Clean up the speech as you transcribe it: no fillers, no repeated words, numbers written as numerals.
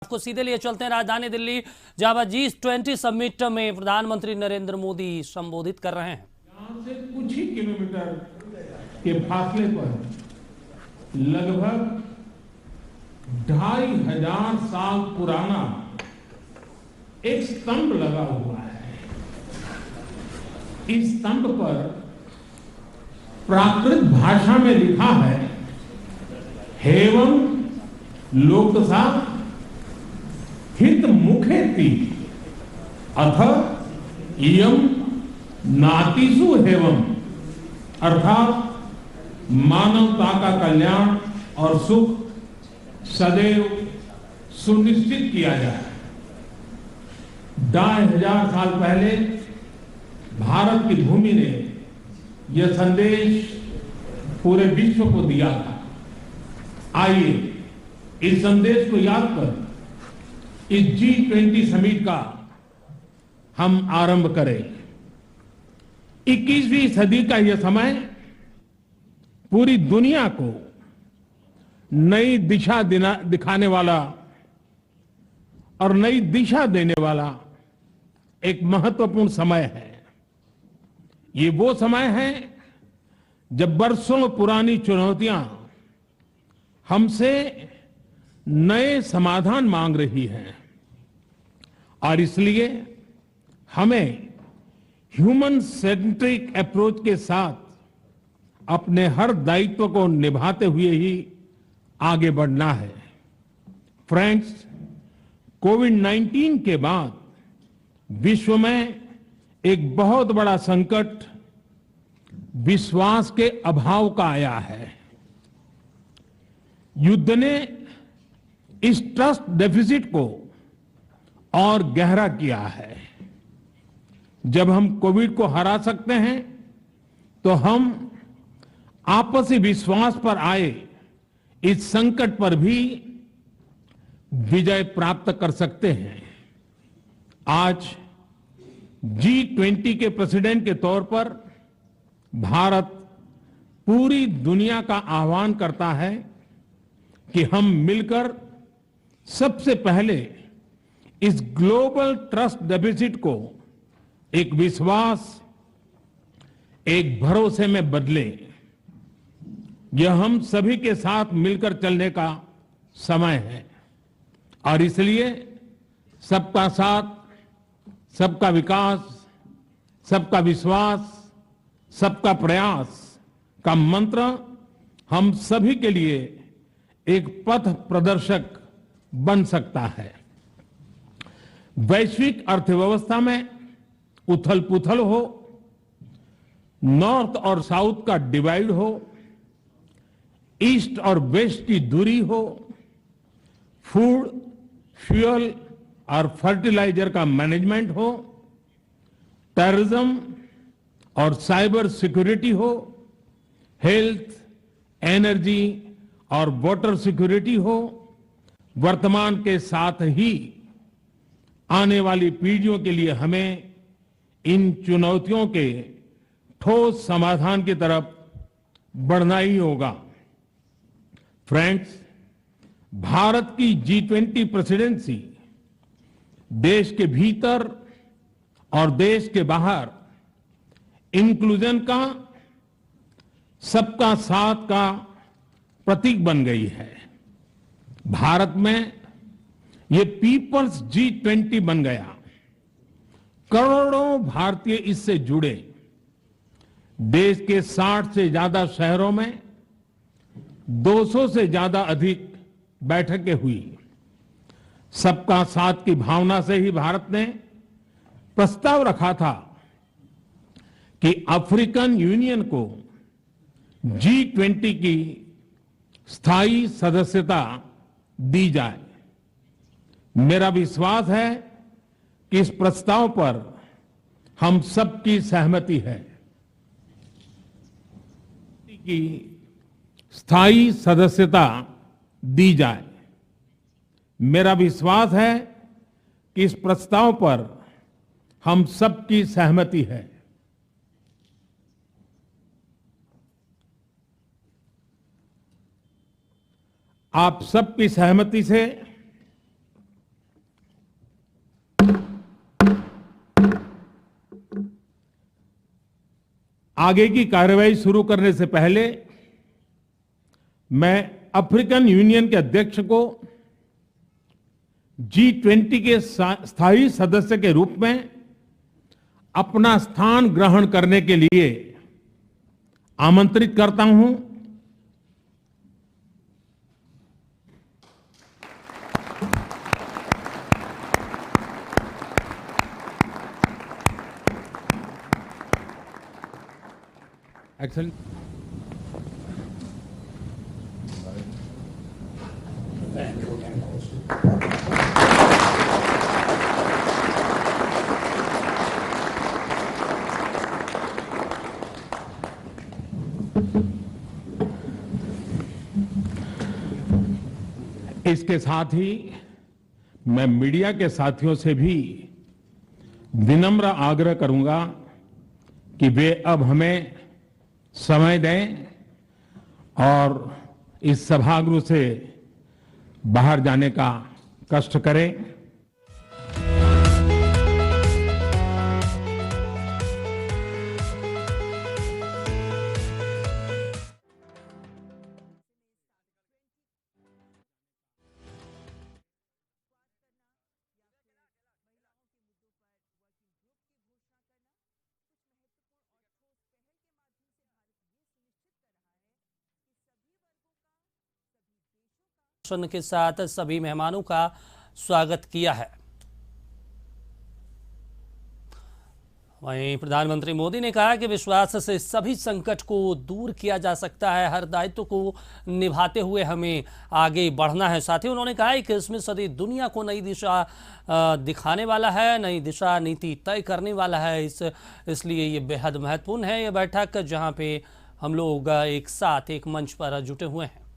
आपको सीधे लिए चलते हैं राजधानी दिल्ली, जहां G20 समिट में प्रधानमंत्री नरेंद्र मोदी संबोधित कर रहे हैं। यहां से कुछ ही किलोमीटर के फासले पर लगभग 2500 साल पुराना एक स्तंभ लगा हुआ है। इस स्तंभ पर प्राकृत भाषा में लिखा है, हेवं लोकसा हित मुखेति अथ इयं नातिसु हेवं, अर्थात मानवता का कल्याण और सुख सदैव सुनिश्चित किया जाए। 2500 साल पहले भारत की भूमि ने यह संदेश पूरे विश्व को दिया था। आइए इस संदेश को याद कर इस G20 समिट का हम आरंभ करें। 21वीं सदी का यह समय पूरी दुनिया को नई दिशा दिखाने वाला और नई दिशा देने वाला एक महत्वपूर्ण समय है। ये वो समय है जब बरसों पुरानी चुनौतियां हमसे नए समाधान मांग रही हैं और इसलिए हमें ह्यूमन सेंट्रिक अप्रोच के साथ अपने हर दायित्व को निभाते हुए ही आगे बढ़ना है। फ्रेंड्स, कोविड-19 के बाद विश्व में एक बहुत बड़ा संकट विश्वास के अभाव का आया है। युद्ध ने इस ट्रस्ट डेफिसिट को और गहरा किया है। जब हम कोविड को हरा सकते हैं तो हम आपसी विश्वास पर आए इस संकट पर भी विजय प्राप्त कर सकते हैं। आज G20 के प्रेसिडेंट के तौर पर भारत पूरी दुनिया का आह्वान करता है कि हम मिलकर सबसे पहले इस ग्लोबल ट्रस्ट डेफिसिट को एक विश्वास, एक भरोसे में बदलें। यह हम सभी के साथ मिलकर चलने का समय है और इसलिए सबका साथ, सबका विकास, सबका विश्वास, सबका प्रयास का मंत्र हम सभी के लिए एक पथ प्रदर्शक बन सकता है। वैश्विक अर्थव्यवस्था में उथल-पुथल हो, नॉर्थ और साउथ का डिवाइड हो, ईस्ट और वेस्ट की दूरी हो, फूड, फ्यूल और फर्टिलाइजर का मैनेजमेंट हो, टेररिज्म और साइबर सिक्योरिटी हो, हेल्थ, एनर्जी और वाटर सिक्योरिटी हो, वर्तमान के साथ ही आने वाली पीढ़ियों के लिए हमें इन चुनौतियों के ठोस समाधान की तरफ बढ़ना ही होगा। फ्रेंड्स, भारत की G20 प्रेसिडेंसी देश के भीतर और देश के बाहर इंक्लूजन का, सबका साथ का प्रतीक बन गई है। भारत में ये पीपल्स G20 बन गया। करोड़ों भारतीय इससे जुड़े। देश के 60 से ज्यादा शहरों में 200 से ज्यादा अधिक बैठकें हुई। सबका साथ की भावना से ही भारत ने प्रस्ताव रखा था कि अफ्रीकन यूनियन को G20 की स्थायी सदस्यता दी जाए। मेरा विश्वास है कि इस प्रस्ताव पर हम सबकी सहमति है कि स्थायी सदस्यता दी जाए। मेरा विश्वास है कि इस प्रस्ताव पर हम सबकी सहमति है। आप सबकी सहमति से आगे की कार्रवाई शुरू करने से पहले मैं अफ्रीकन यूनियन के अध्यक्ष को G20 के स्थायी सदस्य के रूप में अपना स्थान ग्रहण करने के लिए आमंत्रित करता हूं। Excellent. इसके साथ ही मैं मीडिया के साथियों से भी विनम्र आग्रह करूंगा कि वे अब हमें समय दें और इस सभागृह से बाहर जाने का कष्ट करें। के साथ सभी मेहमानों का स्वागत किया है। वहीं प्रधानमंत्री मोदी ने कहा कि विश्वास से सभी संकट को दूर किया जा सकता है। हर दायित्व को निभाते हुए हमें आगे बढ़ना है। साथ ही उन्होंने कहा कि 21वीं सदी दुनिया को नई दिशा दिखाने वाला है, नई दिशा नीति तय करने वाला है। इसलिए ये बेहद महत्वपूर्ण है ये बैठक, जहां पे हम लोग एक साथ एक मंच पर जुटे हुए हैं।